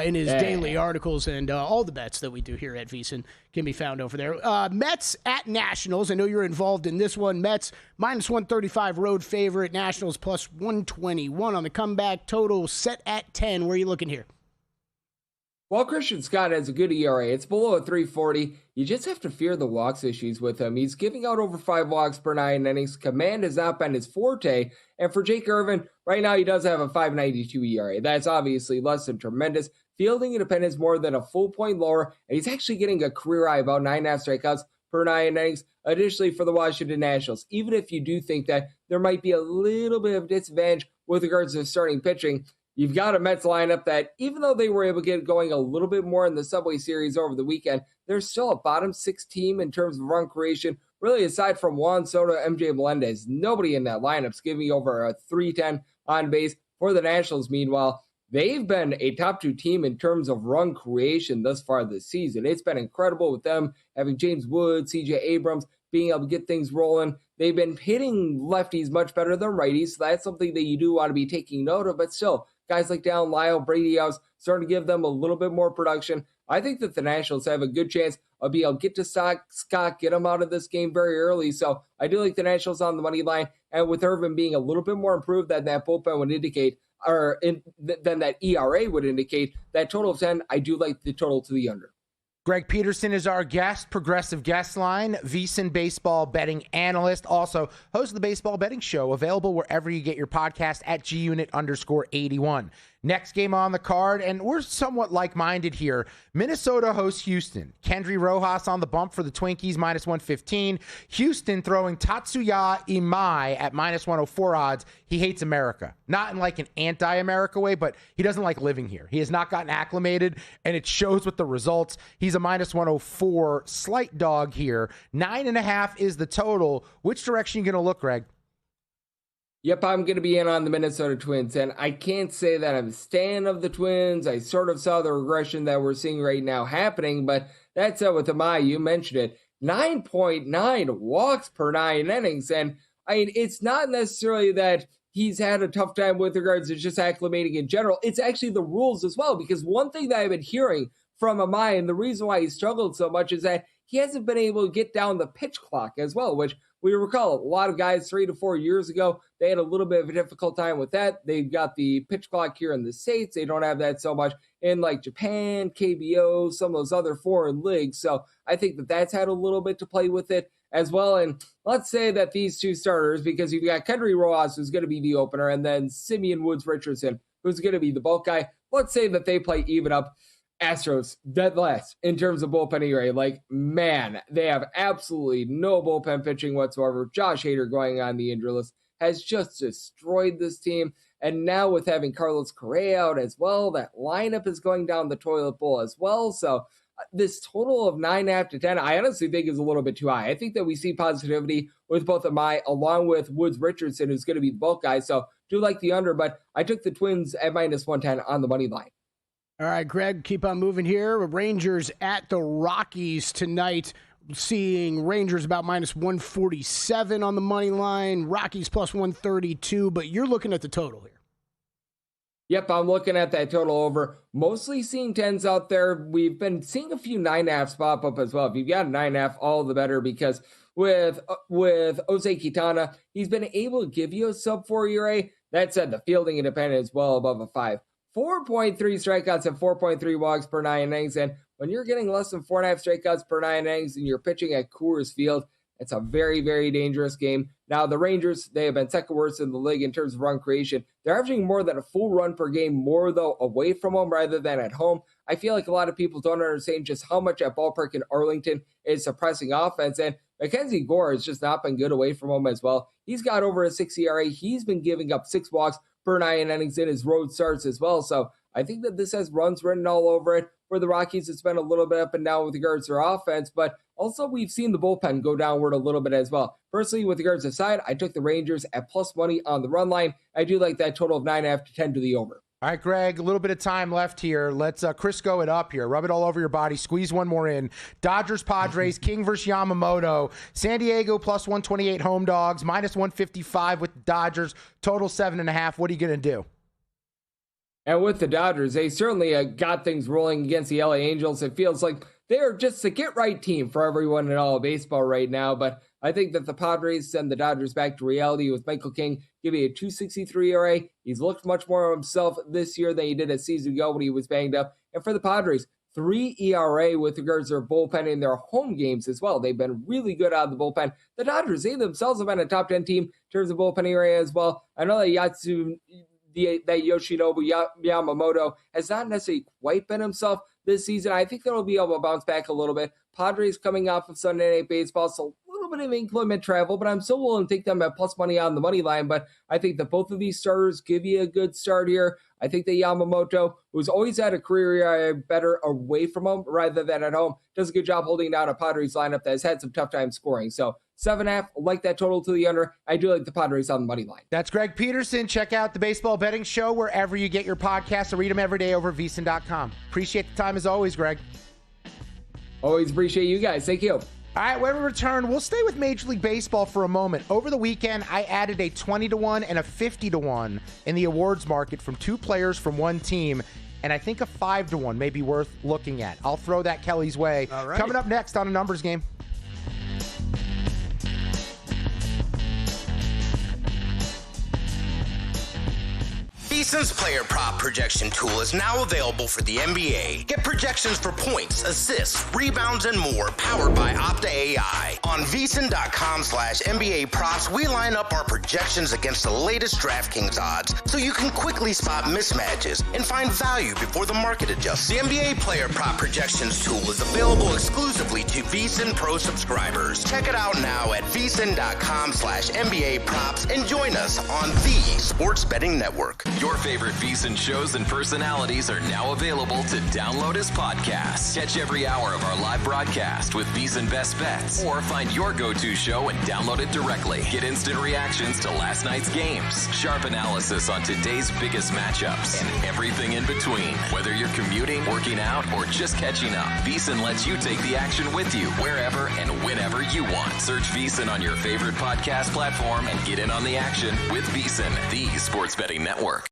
in his daily articles, and all the bets that we do here at VSiN can be found over there. Mets at Nationals. I know you're involved in this one. Mets minus 135 road favorite. Nationals plus 121 on the comeback. Total set at 10. Where are you looking here? While Christian Scott has a good ERA, it's below a 3.40. You just have to fear the walks issues with him. He's giving out over 5 walks per 9 innings. Command has not been his forte. And for Jake Irvin, right now he does have a 5.92 ERA. That's obviously less than tremendous. fielding independence more than a full point lower, and he's actually getting a career high about 9.5 strikeouts per 9 innings. Additionally, for the Washington Nationals, even if you do think that there might be a little bit of disadvantage with regards to starting pitching, you've got a Mets lineup that, even though they were able to get going a little bit more in the Subway Series over the weekend, they're still a bottom 6 team in terms of run creation. Really, aside from Juan Soto, MJ Melendez, nobody in that lineup's giving over a 310 on base. For the Nationals, meanwhile, they've been a top 2 team in terms of run creation thus far this season. It's been incredible with them having James Wood, CJ Abrams, being able to get things rolling. They've been hitting lefties much better than righties, so that's something that you do want to be taking note of. But still, guys like Dallin Lyle, Brady House, starting to give them a little bit more production. I think that the Nationals have a good chance of being able to get to Scott, get him out of this game very early. So I do like the Nationals on the money line. And with Irvin being a little bit more improved than that bullpen would indicate, than that ERA would indicate, that total of 10, I do like the total to the under. Greg Peterson is our guest, progressive guest line, VSiN baseball betting analyst, also host of the Baseball Betting Show, available wherever you get your podcast at @GUnit_81. Next game on the card, and we're somewhat like-minded here. Minnesota hosts Houston. Kendry Rojas on the bump for the Twinkies, -115. Houston throwing Tatsuya Imai at -104 odds. He hates America. Not in like an anti-America way, but he doesn't like living here. He has not gotten acclimated, and it shows with the results. He's a -104 slight dog here. 9.5 is the total. Which direction are you going to look, Greg? Yep, I'm going to be in on the Minnesota Twins, and I can't say that I'm a stan of the Twins. I sort of saw the regression that we're seeing right now happening, but that said, with Amai, you mentioned it, 9.9 walks per 9 innings, and I mean, it's not necessarily that he's had a tough time with regards to just acclimating in general. It's actually the rules as well, because one thing that I've been hearing from Amai, and the reason why he struggled so much, is that he hasn't been able to get down the pitch clock as well, which we recall a lot of guys 3 to 4 years ago, they had a little bit of a difficult time with that. They've got the pitch clock here in the States. They don't have that so much in like Japan, KBO, some of those other foreign leagues. So I think that that's had a little bit to play with it as well. And let's say that these two starters, because you've got Kendry Rojas, who's going to be the opener, and then Simeon Woods Richardson, who's going to be the bulk guy. Let's say that they play even up. Astros, dead last in terms of bullpen ERA. Like, man, they have absolutely no bullpen pitching whatsoever. Josh Hader going on the injury list has just destroyed this team. And now with having Carlos Correa out as well, that lineup is going down the toilet bowl as well. So this total of 9.5 to 10, I honestly think is a little bit too high. I think that we see positivity with both of my, along with Woods Richardson, who's going to be the bulk guy. So do like the under, but I took the Twins at -110 on the money line. All right, Greg, keep on moving here. Rangers at the Rockies tonight. Seeing Rangers about -147 on the money line. Rockies +132, but you're looking at the total here. Yep, I'm looking at that total over. Mostly seeing 10s out there. We've been seeing a few 9.5s pop up as well. If you've got a 9.5, all the better, because with Jose Quintana, he's been able to give you a sub-4 ERA. That said, the fielding independence is well above a 5. 4.3 strikeouts and 4.3 walks per 9 innings. And when you're getting less than 4.5 strikeouts per 9 innings and you're pitching at Coors Field, it's a very, very dangerous game. Now, the Rangers, they have been second worst in the league in terms of run creation. They're averaging more than a full run per game, more though away from home rather than at home. I feel like a lot of people don't understand just how much at Ballpark in Arlington is suppressing offense. And Mackenzie Gore has just not been good away from home as well. He's got over a 6 ERA. He's been giving up 6 walks per 9 innings in his road starts as well. So I think that this has runs written all over it. For the Rockies, it's been a little bit up and down with regards to their offense, but also we've seen the bullpen go downward a little bit as well. Personally, with regards to side, I took the Rangers at plus money on the run line. I do like that total of 9.5 to 10 to the over. All right, Greg, a little bit of time left here. Let's Crisco it up here. Rub it all over your body. Squeeze one more in. Dodgers, Padres, King versus Yamamoto. San Diego plus 128 home dogs, -155 with the Dodgers. Total 7.5. What are you going to do? And with the Dodgers, they certainly got things rolling against the LA Angels. It feels like they're just a get-right team for everyone in all of baseball right now. But I think that the Padres send the Dodgers back to reality with Michael King giving a 2.63 ERA. He's looked much more of himself this year than he did a season ago when he was banged up. And for the Padres, 3 ERA with regards to their bullpen in their home games as well. They've been really good out of the bullpen. The Dodgers, they themselves have been a top 10 team in terms of bullpen ERA as well. I know that that Yoshinobu Yamamoto has not necessarily quite been himself this season. I think they'll be able to bounce back a little bit. Padres coming off of Sunday Night Baseball, so a little bit of inclement travel, but I'm still willing to take them at plus money on the money line. But I think that both of these starters give you a good start here. I think that Yamamoto, who's always had a career better away from home rather than at home, does a good job holding down a Padres lineup that has had some tough time scoring. So 7.5, like that total to the under. I do like the Padres on the money line. That's Greg Peterson. Check out the Baseball Betting Show wherever you get your podcasts, or read them every day over at VSiN.com. Appreciate the time as always, Greg. Always appreciate you guys. Thank you. All right, when we return, we'll stay with Major League Baseball for a moment. Over the weekend, I added a 20-1 and a 50-1 in the awards market from two players from one team, and I think a 5-1 may be worth looking at. I'll throw that Kelly's way. All right. Coming up next on A Numbers Game. VSiN's player prop projection tool is now available for the NBA. Get projections for points, assists, rebounds, and more powered by Opta AI. On VSiN.com/NBA props, we line up our projections against the latest DraftKings odds so you can quickly spot mismatches and find value before the market adjusts. The NBA player prop projections tool is available exclusively to VSiN Pro subscribers. Check it out now at VSiN.com/NBA props and join us on the Sports Betting Network. Your favorite VSiN shows and personalities are now available to download as podcasts. Catch every hour of our live broadcast with VSiN Best Bets, or find your go-to show and download it directly. Get instant reactions to last night's games, sharp analysis on today's biggest matchups, and everything in between. Whether you're commuting, working out, or just catching up, VSiN lets you take the action with you wherever and whenever you want. Search VSiN on your favorite podcast platform and get in on the action with VSiN, the Sports Betting Network.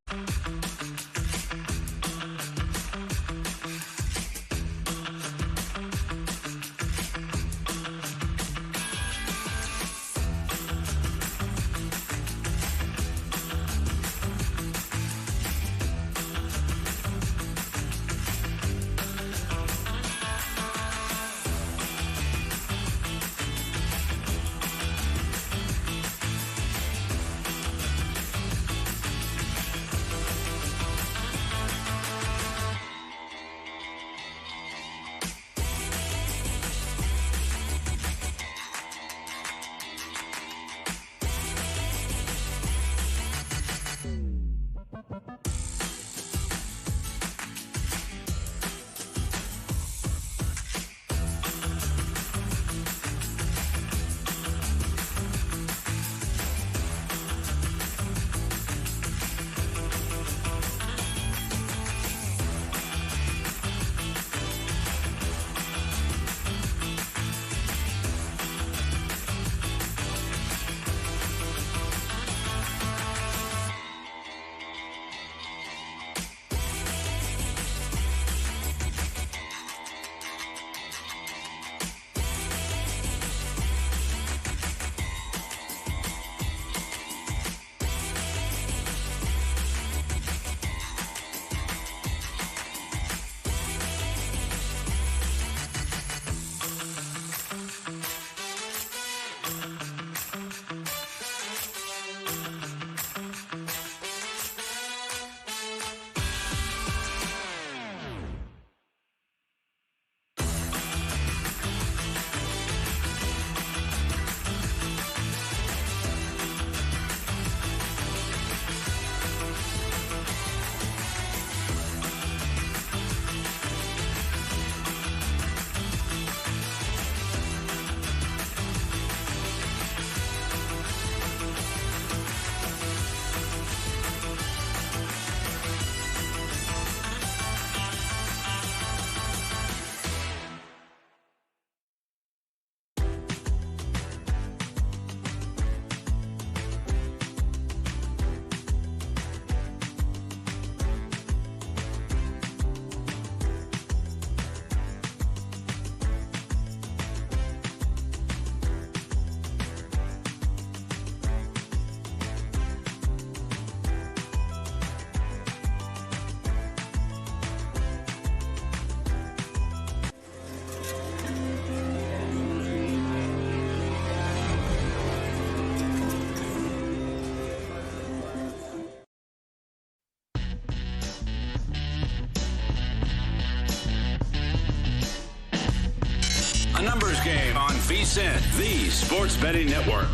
Numbers Game on VSiN, the Sports Betting Network.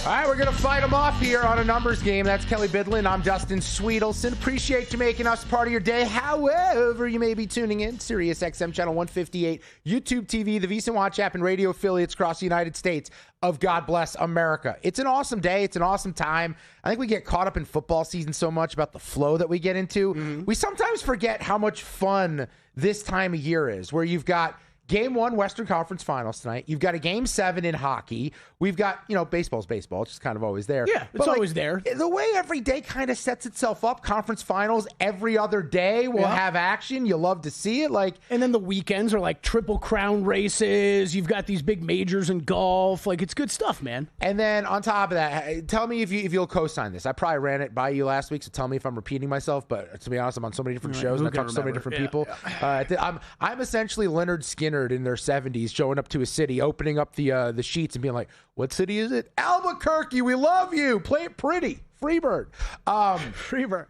All right, we're going to fight them off here on a numbers game. That's Kelly Bidlin. I'm Justin Sweetelson. Appreciate you making us part of your day. However, you may be tuning in, Sirius XM Channel 158, YouTube TV, the VSiN Watch app, and radio affiliates across the United States of God Bless America. It's an awesome day. It's an awesome time. I think we get caught up in football season so much about the flow that we get into. Mm-hmm. We sometimes forget how much fun this time of year is, where you've got Game 1 Western Conference Finals tonight. You've got a Game 7 in hockey. We've got, baseball's baseball. It's just kind of always there. Yeah, it's always there. The way every day kind of sets itself up, conference finals every other day will have action. You love to see it. And then the weekends are like Triple Crown races. You've got these big majors in golf. It's good stuff, man. And then on top of that, tell me if you'll co-sign this. I probably ran it by you last week, so tell me if I'm repeating myself. But to be honest, I'm on so many different shows and I talk to so many different people. I'm essentially Leonard Skinner in their 70s, showing up to a city, opening up the sheets and being like, what city is it? Albuquerque, we love you. Play it pretty. Freebird. Freebird.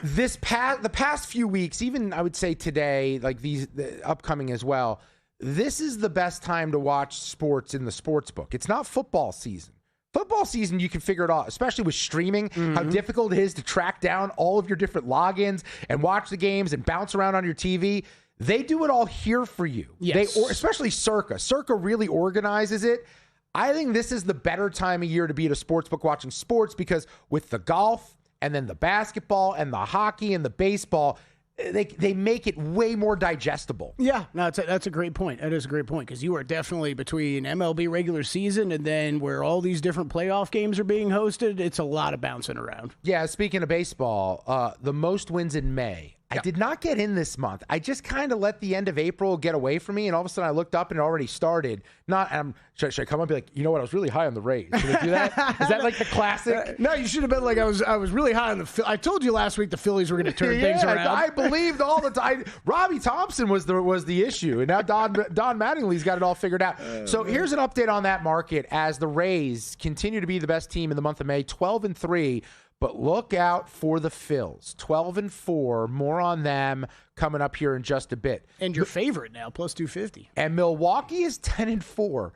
The past few weeks, even I would say today, the upcoming as well, this is the best time to watch sports in the sports book. It's not football season. Football season, you can figure it out, especially with streaming, how difficult it is to track down all of your different logins and watch the games and bounce around on your TV. They do it all here for you. Yes. Especially Circa. Circa really organizes it. I think this is the better time of year to be at a sports book watching sports, because with the golf and then the basketball and the hockey and the baseball, they make it way more digestible. Yeah, no, that's a great point. That is a great point, because you are definitely between MLB regular season and then where all these different playoff games are being hosted, it's a lot of bouncing around. Yeah, speaking of baseball, the most wins in May. I did not get in this month. I just kind of let the end of April get away from me, and all of a sudden I looked up and it already started. Should I come up and be like, you know what, I was really high on the Rays. Should I do that? Is that like the classic? No, you should have been like, I was really high on the I told you last week the Phillies were going to turn things around. I believed all the time. Robbie Thompson was the issue, and now Don Mattingly's got it all figured out. So here's an update on that market as the Rays continue to be the best team in the month of May, 12-3. But look out for the Phils, 12-4. More on them coming up here in just a bit. And your favorite now, plus 250. And Milwaukee is 10-4.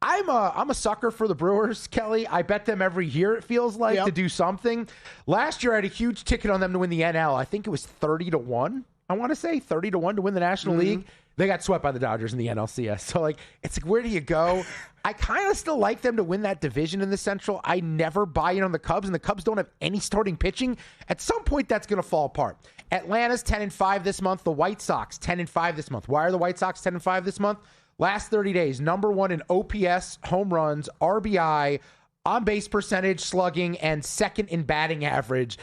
I'm a sucker for the Brewers, Kelly. I bet them every year, it feels like, to do something. Last year, I had a huge ticket on them to win the NL. I think it was 30-1. I want to say 30-1 to win the National League. They got swept by the Dodgers in the NLCS. So, it's like, where do you go? I kind of still like them to win that division in the Central. I never buy in on the Cubs, and the Cubs don't have any starting pitching. At some point, that's going to fall apart. Atlanta's 10-5 this month. The White Sox, 10-5 this month. Why are the White Sox 10-5 this month? Last 30 days, number one in OPS, home runs, RBI, on-base percentage, slugging, and second in batting average.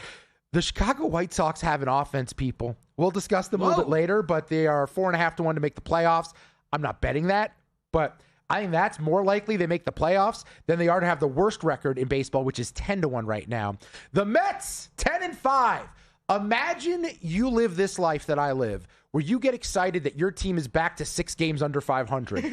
The Chicago White Sox have an offense, people. We'll discuss them a little bit later, but they are 4.5-1 to make the playoffs. I'm not betting that, but I think that's more likely they make the playoffs than they are to have the worst record in baseball, which is 10-1 right now. The Mets, 10-5. Imagine you live this life that I live, where you get excited that your team is back to 6 games under 500.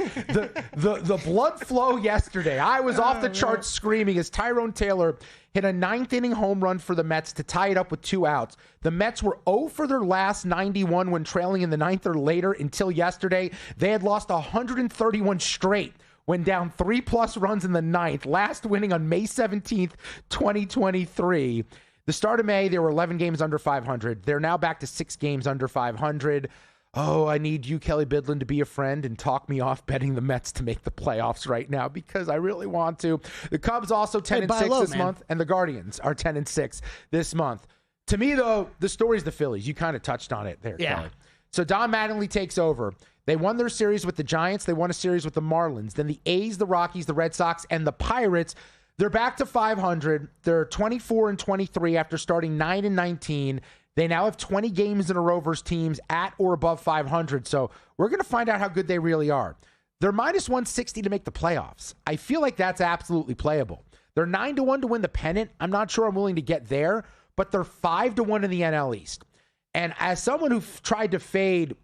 The blood flow yesterday. I was off the charts screaming as Tyrone Taylor hit a 9th-inning home run for the Mets to tie it up with 2 outs. The Mets were 0 for their last 91 when trailing in the 9th or later until yesterday. They had lost 131 straight when down 3+ runs in the 9th, last winning on May 17th, 2023. The start of May, they were 11 games under 500. They're now back to 6 games under 500. Oh, I need you, Kelly Bidlin, to be a friend and talk me off betting the Mets to make the playoffs right now, because I really want to. The Cubs also 10-6 this month, and the Guardians are 10-6 this month. To me, though, the story's the Phillies. You kind of touched on it there, Kelly. So Don Mattingly takes over. They won their series with the Giants. They won a series with the Marlins. Then the A's, the Rockies, the Red Sox, and the Pirates. They're back to 500. They're 24-23 after starting 9-19. They now have 20 games in a row versus teams at or above 500. So we're going to find out how good they really are. They're minus 160 to make the playoffs. I feel like that's absolutely playable. They're 9-1 to win the pennant. I'm not sure I'm willing to get there, but they're 5-1 in the NL East. And as someone who tried to fade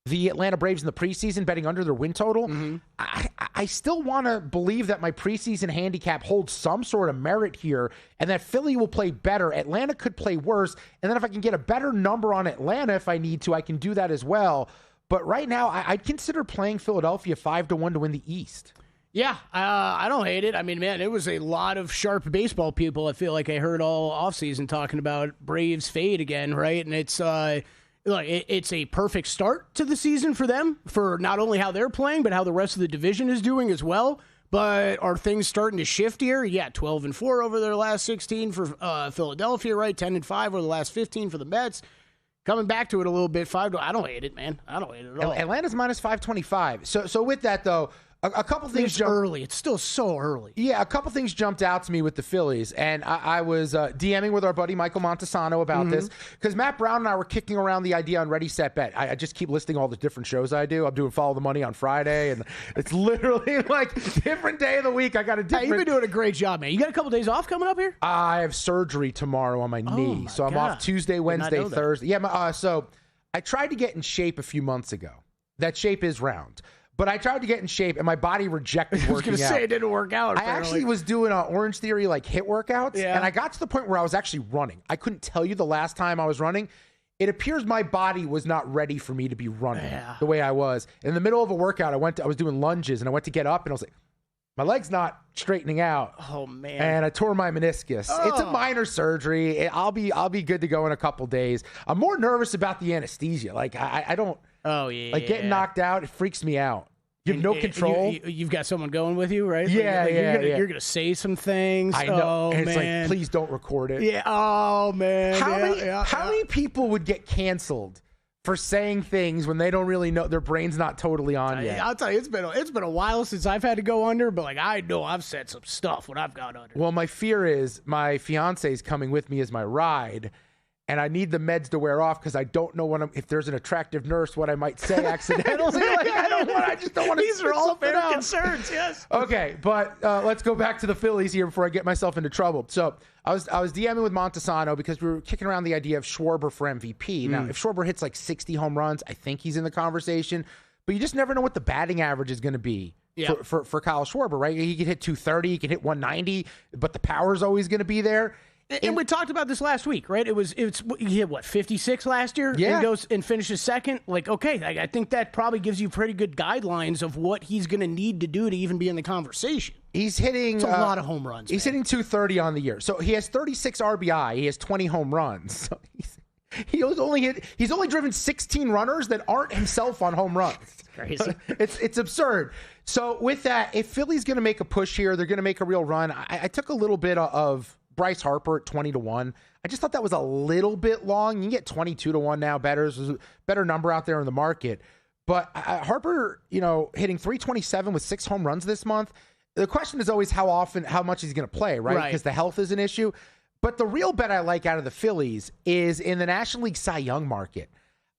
the Atlanta Braves in the preseason, betting under their win total, I still want to believe that my preseason handicap holds some sort of merit here and that Philly will play better. Atlanta could play worse. And then if I can get a better number on Atlanta if I need to, I can do that as well. But right now, I'd consider playing Philadelphia 5-1 to win the East. Yeah, I don't hate it. I mean, man, it was a lot of sharp baseball people. I feel like I heard all offseason talking about Braves fade again, right? And it's it's a perfect start to the season for them, for not only how they're playing, but how the rest of the division is doing as well. But are things starting to shift here? Yeah, 12-4 over their last 16 for Philadelphia, right? 10-5 over the last 15 for the Mets. Coming back to it a little bit, 5-. I don't hate it, man. I don't hate it at all. Atlanta's minus 525. So with that, though, a couple things early. It's still so early. Yeah, a couple things jumped out to me with the Phillies, and I was DMing with our buddy Michael Montesano about this, because Matt Brown and I were kicking around the idea on Ready, Set, Bet. I just keep listing all the different shows I do. I'm doing Follow the Money on Friday, and it's literally like different day of the week. I got a different... Hey, you've been doing a great job, man. You got a couple days off coming up here? I have surgery tomorrow on my knee, so I'm off Tuesday, Wednesday, Thursday. Yeah, so I tried to get in shape a few months ago. That shape is round. But I tried to get in shape, and my body rejected working out. I was going to say it didn't work out. Apparently. I actually was doing Orange Theory, like, HIIT workouts, and I got to the point where I was actually running. I couldn't tell you the last time I was running. It appears my body was not ready for me to be running the way I was. In the middle of a workout, I was doing lunges, and I went to get up, and I was like, my leg's not straightening out. Oh, man. And I tore my meniscus. Oh. It's a minor surgery. I'll be good to go in a couple days. I'm more nervous about the anesthesia. Like, I don't... Oh, yeah. Like, getting knocked out, it freaks me out. You have no control. You've got someone going with you, right? Yeah, You're gonna say some things. I know. Oh, and it's man. like, please don't record it. Yeah. Oh, man. How many people would get canceled for saying things when they don't really know, their brain's not totally on yet? I'll tell you, it's been a while since I've had to go under, but like I know I've said some stuff when I've gone under. Well, my fear is my fiance is coming with me as my ride. And I need the meds to wear off because I don't know if there's an attractive nurse, what I might say accidentally. I just don't want to. These are all fair concerns, yes. Okay, but let's go back to the Phillies here before I get myself into trouble. So I was DMing with Montesano because we were kicking around the idea of Schwarber for MVP. Now, if Schwarber hits like 60 home runs, I think he's in the conversation. But you just never know what the batting average is going to be for Kyle Schwarber, right? He could hit 230, he could hit 190, but the power's always going to be there. And we talked about this last week, right? He hit what, 56 last year? Yeah. And goes and finishes second. Like, okay, I think that probably gives you pretty good guidelines of what he's going to need to do to even be in the conversation. He's hitting a lot of home runs. He's hitting 230 on the year. So he has 36 RBI. He has 20 home runs. So he's only driven 16 runners that aren't himself on home runs. Crazy. It's absurd. So with that, if Philly's going to make a push here, they're going to make a real run. I took a little bit of Bryce Harper at 20-1. I just thought that was a little bit long. You can get 22-1 now. There's a better number out there in the market. But Harper, hitting 327 with 6 home runs this month. The question is always how much he's going to play, right? Because the health is an issue. But the real bet I like out of the Phillies is in the National League Cy Young market.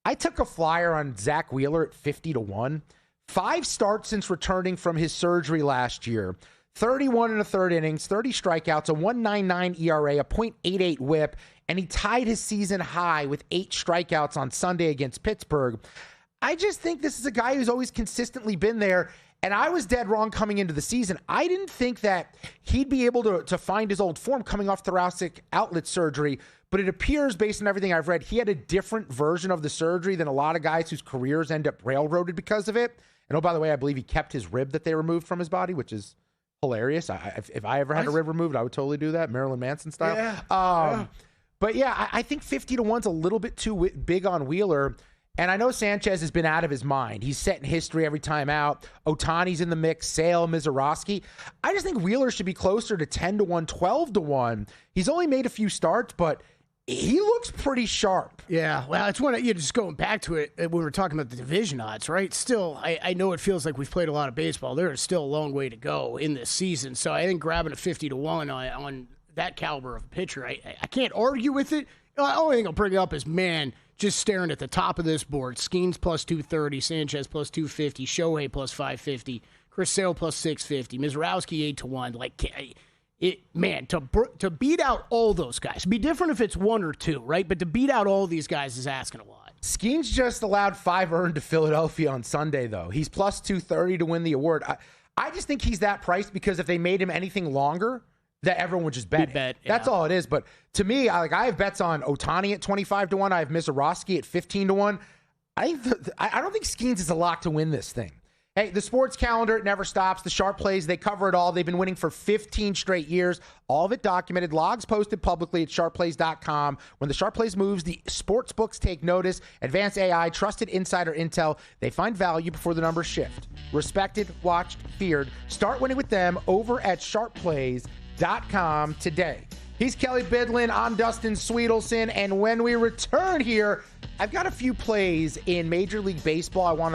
I took a flyer on Zach Wheeler at 50-1. 5 starts since returning from his surgery last year. 31 in the third innings, 30 strikeouts, a 1.99 ERA, a .88 whip, and he tied his season high with 8 strikeouts on Sunday against Pittsburgh. I just think this is a guy who's always consistently been there, and I was dead wrong coming into the season. I didn't think that he'd be able to find his old form coming off thoracic outlet surgery, but it appears, based on everything I've read, he had a different version of the surgery than a lot of guys whose careers end up railroaded because of it. And oh, by the way, I believe he kept his rib that they removed from his body, which is hilarious. If I ever had a rib removed, I would totally do that, Marilyn Manson style. Yeah. But yeah, I think 50-1's a little bit too big on Wheeler. And I know Sanchez has been out of his mind. He's setting history every time out. Ohtani's in the mix, Sale, Mizorowski. I just think Wheeler should be closer to 10-1, 12-1. He's only made a few starts, but he looks pretty sharp. Yeah, well, it's just going back to it, we were talking about the division odds, right? Still, I know it feels like we've played a lot of baseball. There is still a long way to go in this season. So I think grabbing a 50-1 on that caliber of a pitcher, I can't argue with it. The only thing I'll bring up is, man, just staring at the top of this board, Skeens plus 230, Sanchez plus 250, Shohei plus 550, Chris Sale plus 650, Mizorowski 8-1. Like, to beat out all those guys, it'd be different if it's 1 or 2, right? But to beat out all these guys is asking a lot. Skeens just allowed 5 earned to Philadelphia on Sunday, though. He's plus 230 to win the award. I just think he's that priced because if they made him anything longer, that everyone would just bet. That's all it is. But to me, I have bets on Ohtani at 25-1. I have Mizorowski at 15-1. I don't think Skeens is a lock to win this thing. Hey, the sports calendar, it never stops. The sharp plays, they cover it all. They've been winning for 15 straight years. All of it documented. Logs posted publicly at sharpplays.com. When the sharp plays moves, the sports books take notice. Advanced AI, trusted insider intel. They find value before the numbers shift. Respected, watched, feared. Start winning with them over at sharpplays.com today. He's Kelly Bidlin. I'm Dustin Sweetelson. And when we return here, I've got a few plays in Major League Baseball I want to